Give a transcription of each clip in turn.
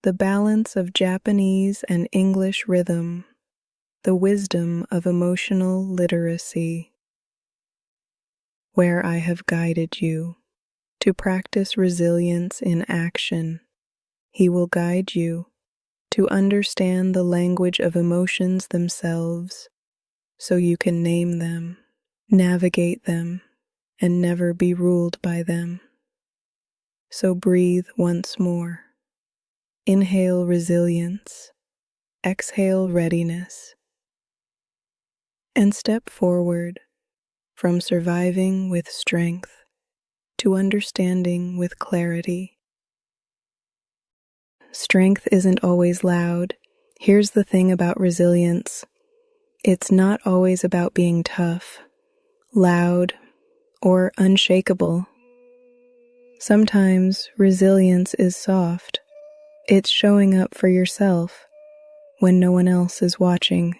the balance of Japanese and English rhythm, the wisdom of emotional literacy, where I have guided you to practice resilience in action. He will guide you to understand the language of emotions themselves so you can name them, navigate them, and never be ruled by them. So breathe once more. Inhale resilience, exhale readiness, and step forward from surviving with strength to understanding with clarity. Strength isn't always loud. Here's the thing about resilience. It's not always about being tough, loud, or unshakable. Sometimes resilience is soft. It's showing up for yourself when no one else is watching.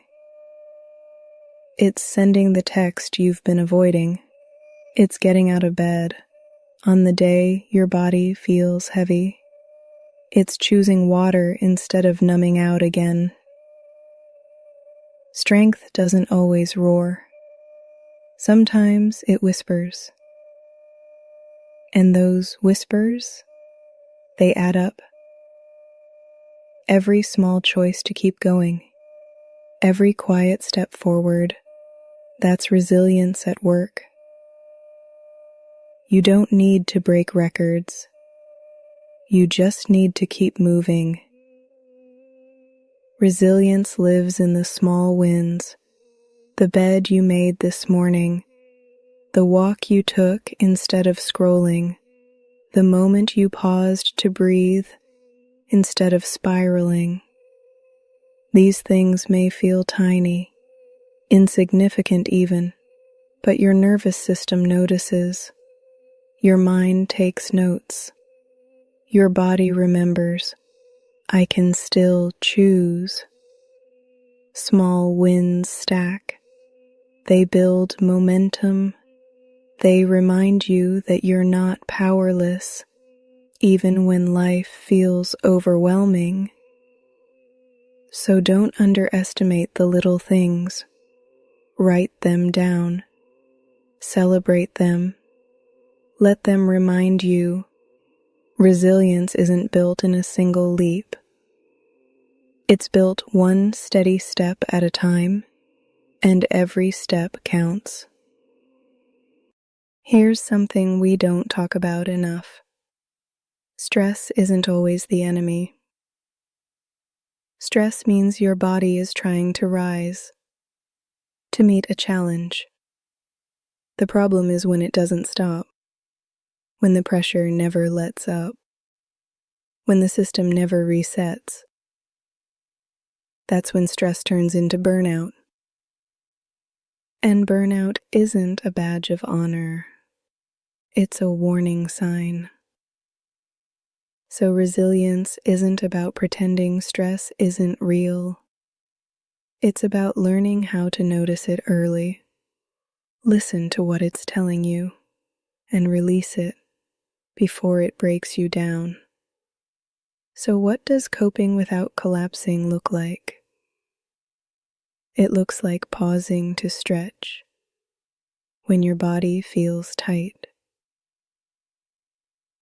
It's sending the text you've been avoiding. It's getting out of bed on the day your body feels heavy. It's choosing water instead of numbing out again. Strength doesn't always roar. Sometimes it whispers. And those whispers, they add up. Every small choice to keep going, every quiet step forward, that's resilience at work. You don't need to break records. You just need to keep moving. Resilience lives in the small wins, the bed you made this morning, the walk you took instead of scrolling, the moment you paused to breathe instead of spiraling. These things may feel tiny, insignificant even, but your nervous system notices. Your mind takes notes. Your body remembers. I can still choose. Small wins stack. They build momentum. They remind you that you're not powerless, even when life feels overwhelming. So don't underestimate the little things. Write them down. Celebrate them. Let them remind you resilience isn't built in a single leap. It's built one steady step at a time, and every step counts. Here's something we don't talk about enough. Stress isn't always the enemy. Stress means your body is trying to rise, to meet a challenge. The problem is when it doesn't stop, when the pressure never lets up, when the system never resets. That's when stress turns into burnout. And burnout isn't a badge of honor. It's a warning sign. So resilience isn't about pretending stress isn't real. It's about learning how to notice it early. Listen to what it's telling you and release it before it breaks you down. So what does coping without collapsing look like? It looks like pausing to stretch when your body feels tight.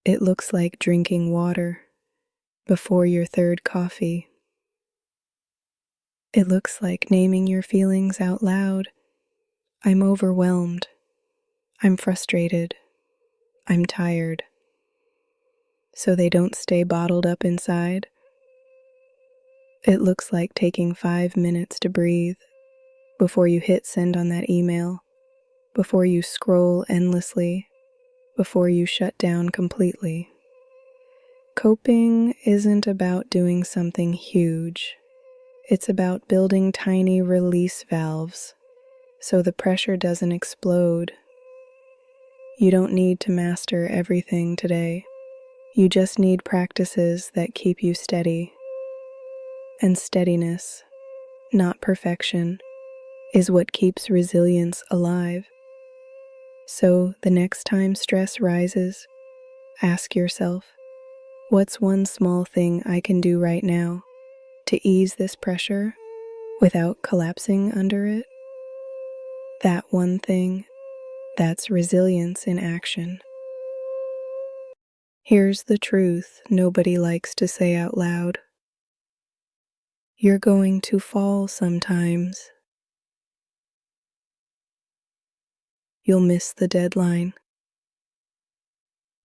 It looks like drinking water before your third coffee. It looks like naming your feelings out loud. I'm overwhelmed. I'm frustrated. I'm tired. So they don't stay bottled up inside. It looks like taking 5 minutes to breathe before you hit send on that email, before you scroll endlessly, before you shut down completely. Coping isn't about doing something huge. It's about building tiny release valves so the pressure doesn't explode. You don't need to master everything today. You just need practices that keep you steady. And steadiness, not perfection, is what keeps resilience alive. So the next time stress rises, ask yourself, What's one small thing I can do right now to ease this pressure without collapsing under it? That one thing, that's resilience in action. Here's the truth nobody likes to say out loud. You're going to fall sometimes. You'll miss the deadline.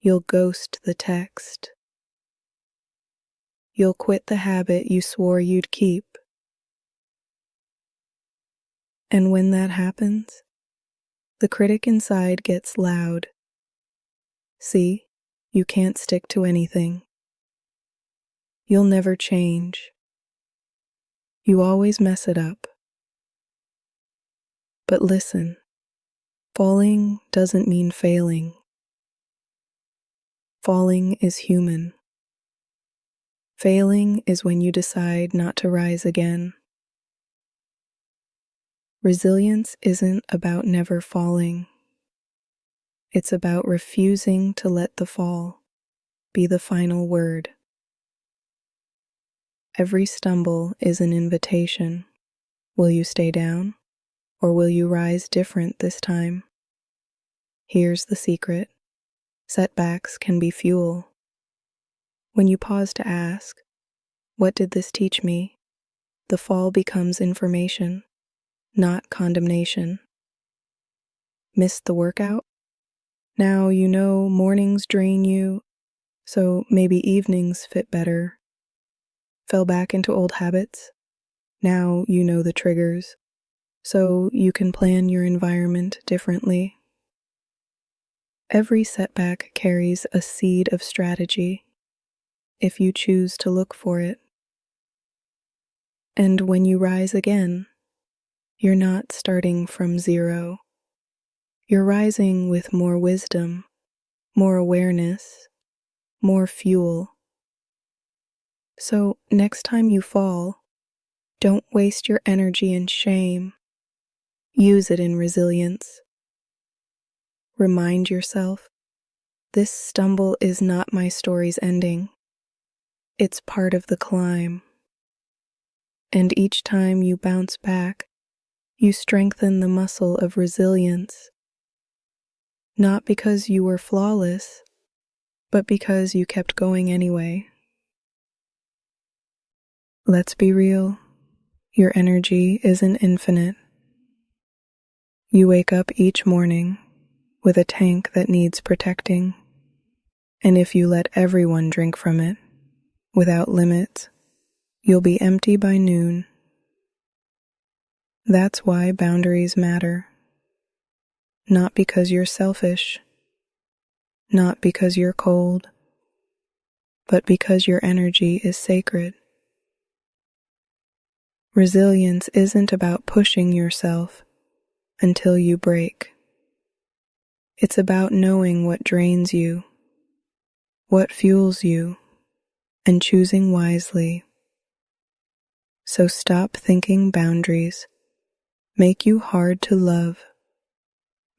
You'll ghost the text. You'll quit the habit you swore you'd keep. And when that happens, the critic inside gets loud. See, you can't stick to anything. You'll never change. You always mess it up. But listen, falling doesn't mean failing. Falling is human. Failing is when you decide not to rise again. Resilience isn't about never falling. It's about refusing to let the fall be the final word. Every stumble is an invitation. Will you stay down, or will you rise different this time? Here's the secret. Setbacks can be fuel. When you pause to ask, what did this teach me? The fall becomes information, not condemnation. Missed the workout? Now you know mornings drain you, so maybe evenings fit better. Fell back into old habits? Now you know the triggers, so you can plan your environment differently. Every setback carries a seed of strategy, if you choose to look for it. And when you rise again, you're not starting from zero. You're rising with more wisdom, more awareness, more fuel. So next time you fall, don't waste your energy in shame. Use it in resilience. Remind yourself, this stumble is not my story's ending. It's part of the climb. And each time you bounce back, you strengthen the muscle of resilience. Not because you were flawless, but because you kept going anyway. Let's be real. Your energy isn't infinite. You wake up each morning with a tank that needs protecting. And if you let everyone drink from it, without limits, you'll be empty by noon. That's why boundaries matter. Not because you're selfish, not because you're cold, but because your energy is sacred. Resilience isn't about pushing yourself until you break. It's about knowing what drains you, what fuels you, and choosing wisely. So stop thinking boundaries make you hard to love.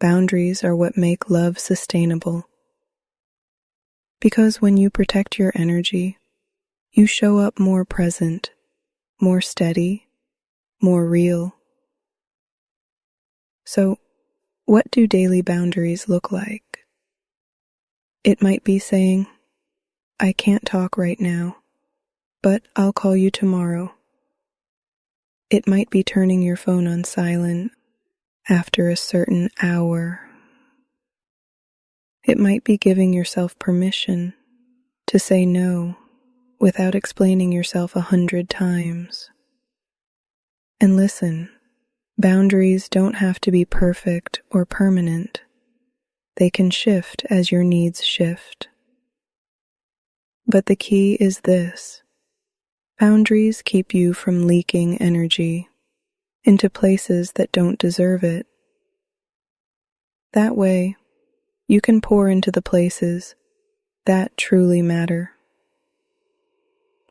Boundaries are what make love sustainable. Because when you protect your energy, you show up more present, more steady, more real. So, what do daily boundaries look like? It might be saying, I can't talk right now, but I'll call you tomorrow. It might be turning your phone on silent after a certain hour. It might be giving yourself permission to say no without explaining yourself 100 times. And listen, boundaries don't have to be perfect or permanent. They can shift as your needs shift. But the key is this. Boundaries keep you from leaking energy into places that don't deserve it. That way, you can pour into the places that truly matter.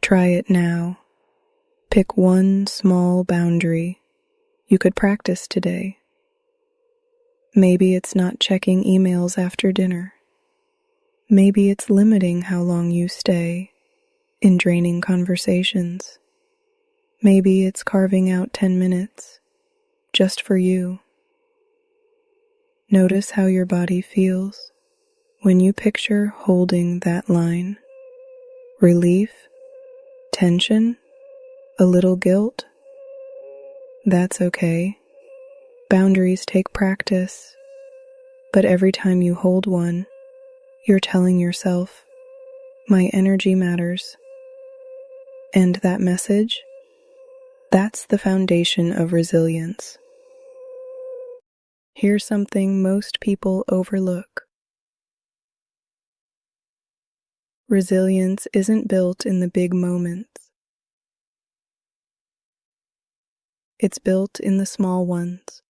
Try it now. Pick one small boundary you could practice today. Maybe it's not checking emails after dinner. Maybe it's limiting how long you stay in draining conversations. Maybe it's carving out 10 minutes just for you. Notice how your body feels when you picture holding that line. Relief, tension, a little guilt. That's okay. Boundaries take practice, but every time you hold one, you're telling yourself, my energy matters. And that message, that's the foundation of resilience. Here's something most people overlook. Resilience isn't built in the big moments. It's built in the small ones,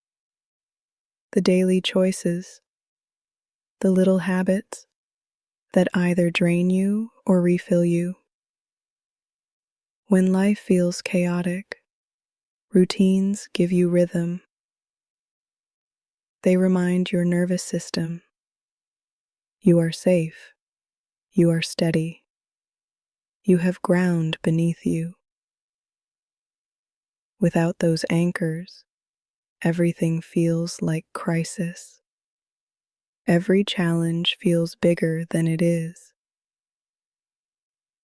the daily choices, the little habits that either drain you or refill you. When life feels chaotic, routines give you rhythm. They remind your nervous system, you are safe, you are steady, you have ground beneath you. Without those anchors, everything feels like crisis. Every challenge feels bigger than it is.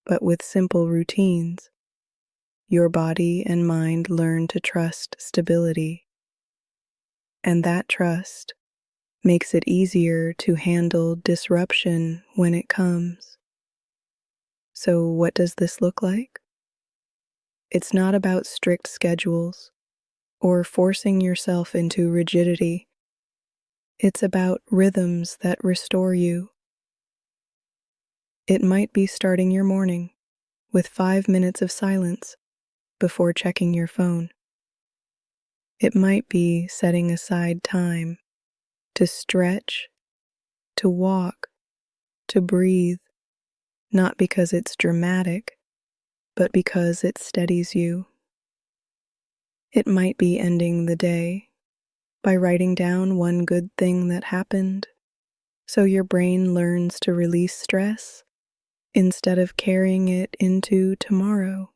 But with simple routines, your body and mind learn to trust stability. And that trust makes it easier to handle disruption when it comes. So what does this look like? It's not about strict schedules or forcing yourself into rigidity. It's about rhythms that restore you. It might be starting your morning with 5 minutes of silence before checking your phone. It might be setting aside time to stretch, to walk, to breathe, not because it's dramatic, but because it steadies you. It might be ending the day by writing down one good thing that happened, so your brain learns to release stress instead of carrying it into tomorrow.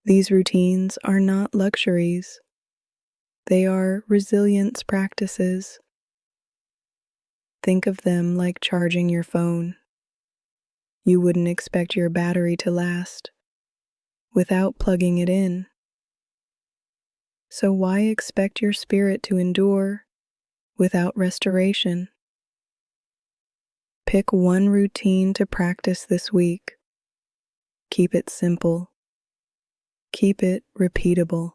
These routines are not luxuries. They are resilience practices. Think of them like charging your phone. You wouldn't expect your battery to last without plugging it in. So why expect your spirit to endure without restoration? Pick one routine to practice this week. Keep it simple. Keep it repeatable.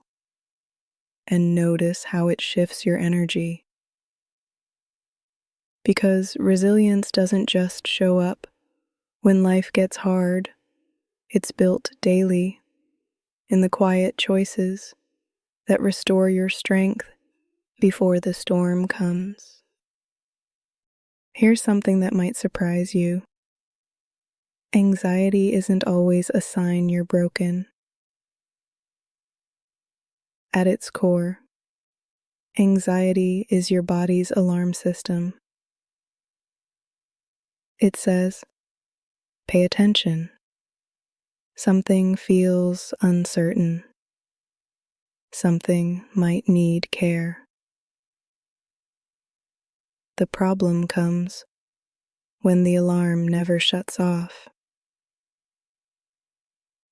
And notice how it shifts your energy. Because resilience doesn't just show up when life gets hard. It's built daily in the quiet choices that restore your strength before the storm comes. Here's something that might surprise you. Anxiety isn't always a sign you're broken. At its core, anxiety is your body's alarm system. It says, pay attention. Something feels uncertain. Something might need care. The problem comes when the alarm never shuts off.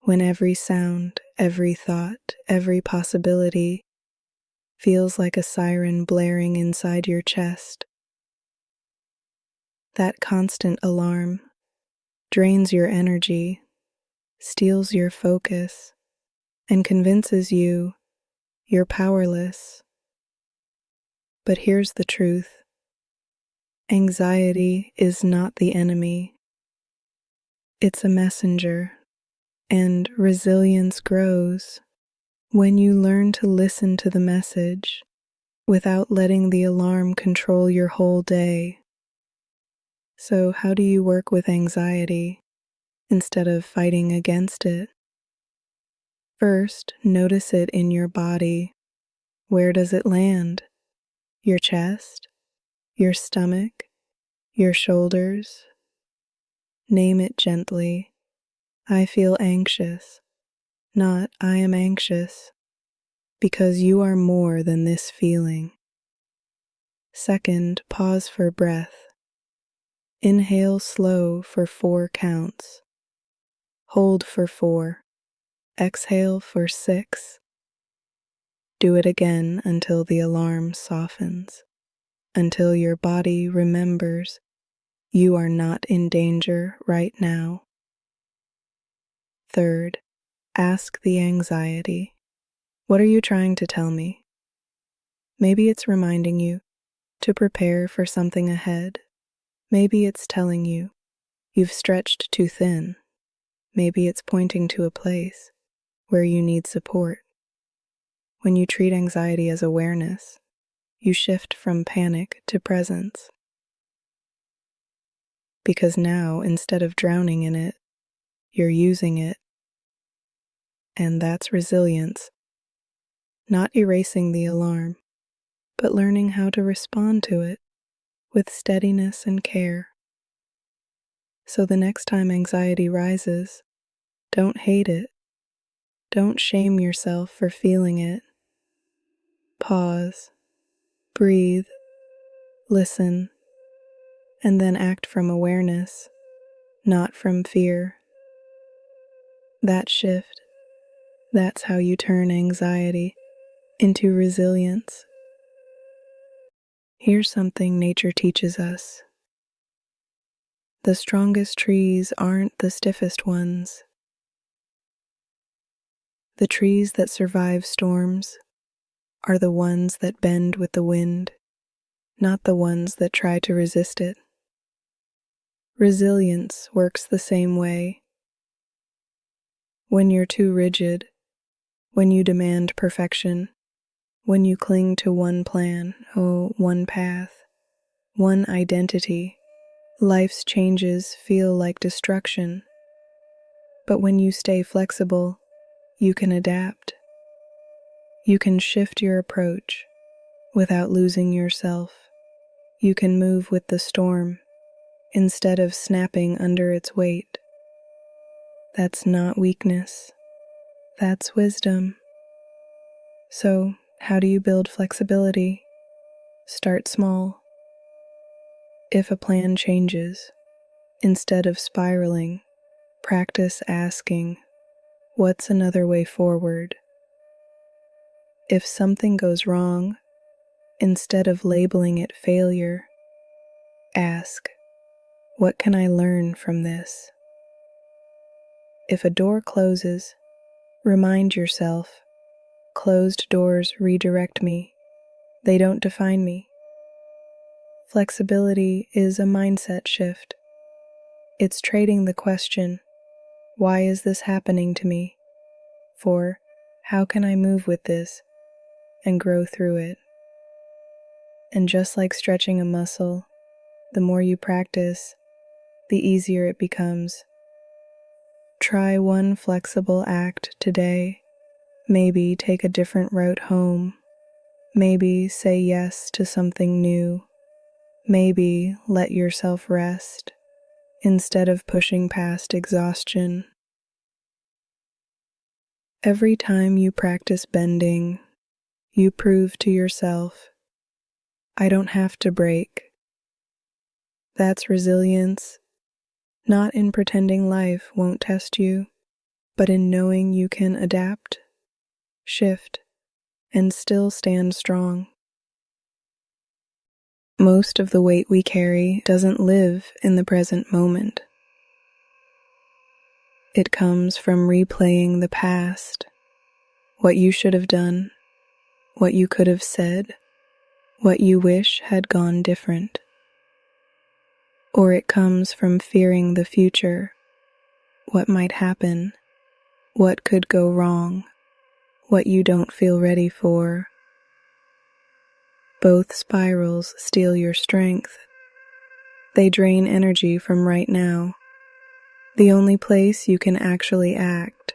When every sound, every thought, every possibility feels like a siren blaring inside your chest. That constant alarm drains your energy, steals your focus, and convinces you you're powerless. But here's the truth. Anxiety is not the enemy. It's a messenger, and resilience grows when you learn to listen to the message without letting the alarm control your whole day. So how do you work with anxiety instead of fighting against it? First, notice it in your body. Where does it land? Your chest? Your stomach? your shoulders. Name it gently. I feel anxious, not I am anxious, because you are more than this feeling. Second, pause for breath. Inhale slow for 4 counts. Hold for 4. Exhale for 6. Do it again until the alarm softens, until your body remembers you are not in danger right now. Third, ask the anxiety, what are you trying to tell me? Maybe it's reminding you to prepare for something ahead. Maybe it's telling you you've stretched too thin. Maybe it's pointing to a place where you need support. When you treat anxiety as awareness, you shift from panic to presence. Because now, instead of drowning in it, you're using it. And that's resilience. Not erasing the alarm, but learning how to respond to it with steadiness and care. So the next time anxiety rises, don't hate it. Don't shame yourself for feeling it. Pause, breathe, listen, and then act from awareness, not from fear. That shift, that's how you turn anxiety into resilience. Here's something nature teaches us. The strongest trees aren't the stiffest ones. The trees that survive storms are the ones that bend with the wind, not the ones that try to resist it. Resilience works the same way. When you're too rigid, when you demand perfection, when you cling to one plan, one path, one identity, life's changes feel like destruction. But when you stay flexible, you can adapt. You can shift your approach without losing yourself. You can move with the storm instead of snapping under its weight. That's not weakness. That's wisdom. So, how do you build flexibility? Start small. If a plan changes, instead of spiraling, practice asking, what's another way forward? If something goes wrong, instead of labeling it failure, ask, what can I learn from this? If a door closes, remind yourself, closed doors redirect me. They don't define me. Flexibility is a mindset shift. It's trading the question, why is this happening to me? For, how can I move with this and grow through it? And just like stretching a muscle, the more you practice, the easier it becomes. Try one flexible act today. Maybe take a different route home. Maybe say yes to something new. Maybe let yourself rest instead of pushing past exhaustion. Every time you practice bending, you prove to yourself, I don't have to break. That's resilience, not in pretending life won't test you, but in knowing you can adapt, shift, and still stand strong. Most of the weight we carry doesn't live in the present moment. It comes from replaying the past, what you should have done, what you could have said, what you wish had gone different. Or it comes from fearing the future, what might happen, what could go wrong, what you don't feel ready for. Both spirals steal your strength. They drain energy from right now, the only place you can actually act.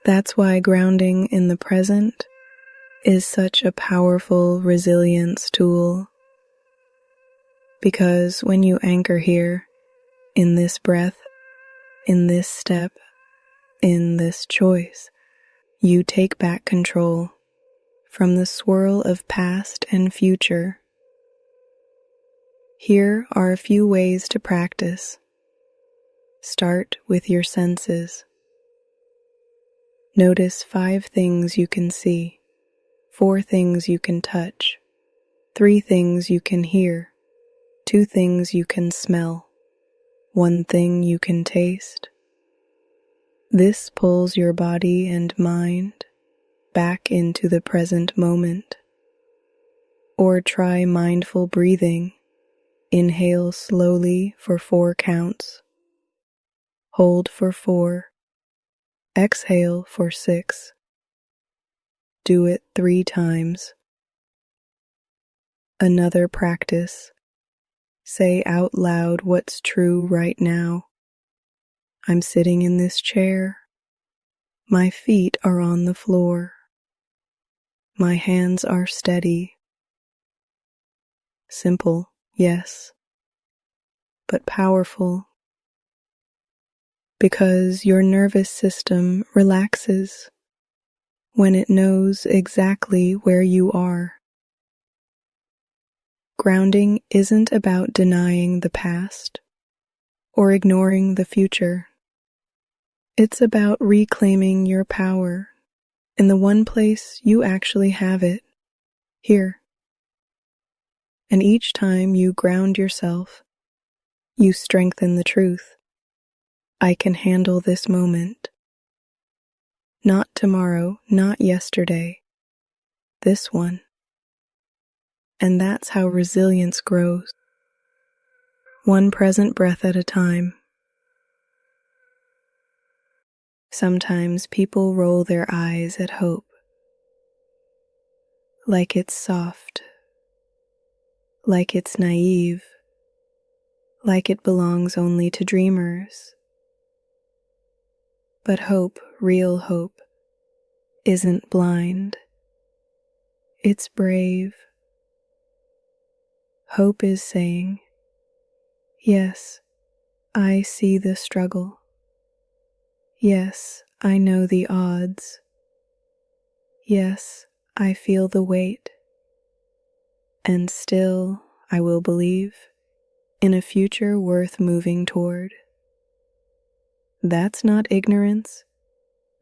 That's why grounding in the present is such a powerful resilience tool. Because when you anchor here, in this breath, in this step, in this choice, you take back control from the swirl of past and future. Here are a few ways to practice. Start with your senses. Notice 5 things you can see, 4 things you can touch, 3 things you can hear, 2 things you can smell, 1 thing you can taste. This pulls your body and mind back into the present moment. Or try mindful breathing. Inhale slowly for 4 counts. Hold for 4. Exhale for 6. Do it 3 times. Another practice. Say out loud what's true right now. I'm sitting in this chair. My feet are on the floor. My hands are steady. Simple, yes, but powerful. Because your nervous system relaxes when it knows exactly where you are. Grounding isn't about denying the past or ignoring the future. It's about reclaiming your power in the one place you actually have it, here. And each time you ground yourself, you strengthen the truth. I can handle this moment. Not tomorrow, not yesterday. This one. And that's how resilience grows. One present breath at a time. Sometimes people roll their eyes at hope, like it's soft, like it's naive, like it belongs only to dreamers. But hope, real hope, isn't blind. It's brave. Hope is saying, yes, I see the struggle. Yes, I know the odds. Yes, I feel the weight. And still, I will believe in a future worth moving toward. That's not ignorance.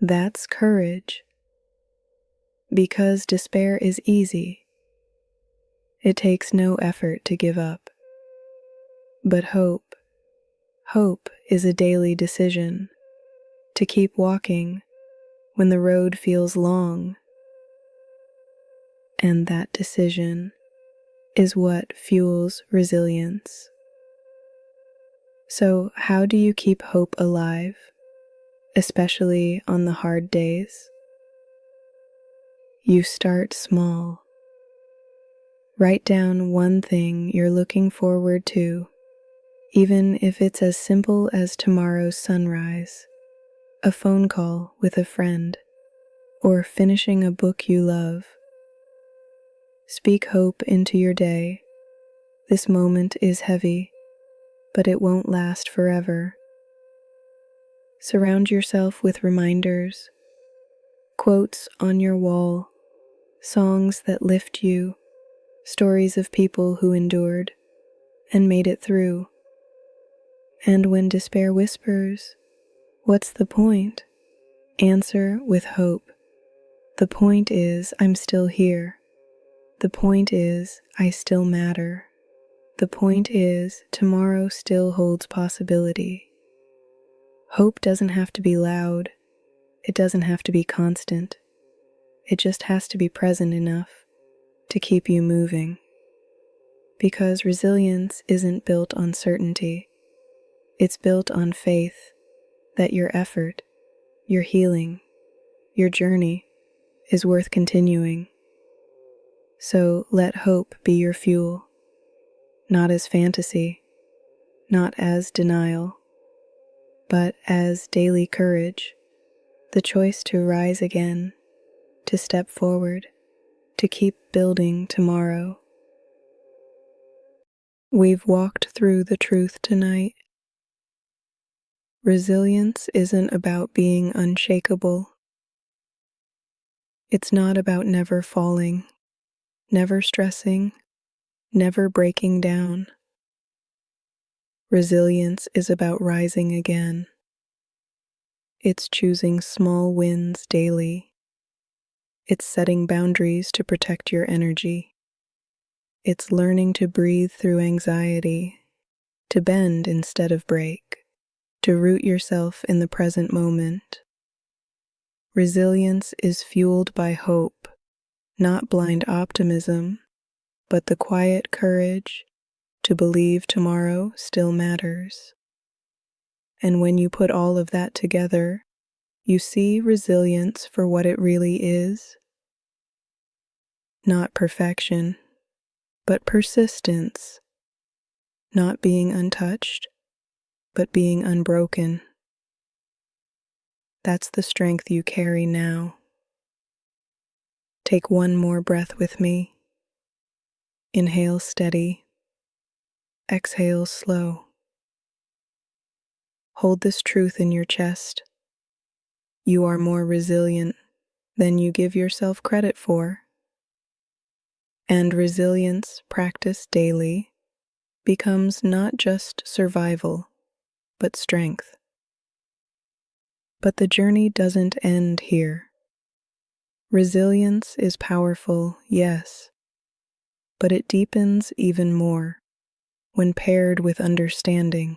That's courage. Because despair is easy. It takes no effort to give up. But hope is a daily decision to keep walking when the road feels long. And that decision is what fuels resilience. So, how do you keep hope alive, especially on the hard days? You start small. Write down one thing you're looking forward to, even if it's as simple as tomorrow's sunrise, a phone call with a friend, or finishing a book you love. Speak hope into your day. This moment is heavy, but it won't last forever. Surround yourself with reminders, quotes on your wall, songs that lift you, stories of people who endured and made it through. And when despair whispers, "What's the point?" answer with hope. The point is, I'm still here. The point is, I still matter. The point is, tomorrow still holds possibility. Hope doesn't have to be loud. It doesn't have to be constant. It just has to be present enough to keep you moving. Because resilience isn't built on certainty. It's built on faith that your effort, your healing, your journey is worth continuing. So let hope be your fuel, not as fantasy, not as denial, but as daily courage, the choice to rise again, to step forward, to keep building tomorrow. We've walked through the truth tonight. Resilience isn't about being unshakable. It's not about never falling, never stressing, never breaking down. Resilience is about rising again. It's choosing small wins daily. It's setting boundaries to protect your energy. It's learning to breathe through anxiety, to bend instead of break, to root yourself in the present moment. Resilience is fueled by hope, not blind optimism, but the quiet courage to believe tomorrow still matters. And when you put all of that together, you see resilience for what it really is. Not perfection, but persistence. Not being untouched, but being unbroken. That's the strength you carry now. Take one more breath with me. Inhale steady. Exhale slow. Hold this truth in your chest. You are more resilient than you give yourself credit for. And resilience practiced daily becomes not just survival, but strength. But the journey doesn't end here. Resilience is powerful, yes, but it deepens even more when paired with understanding.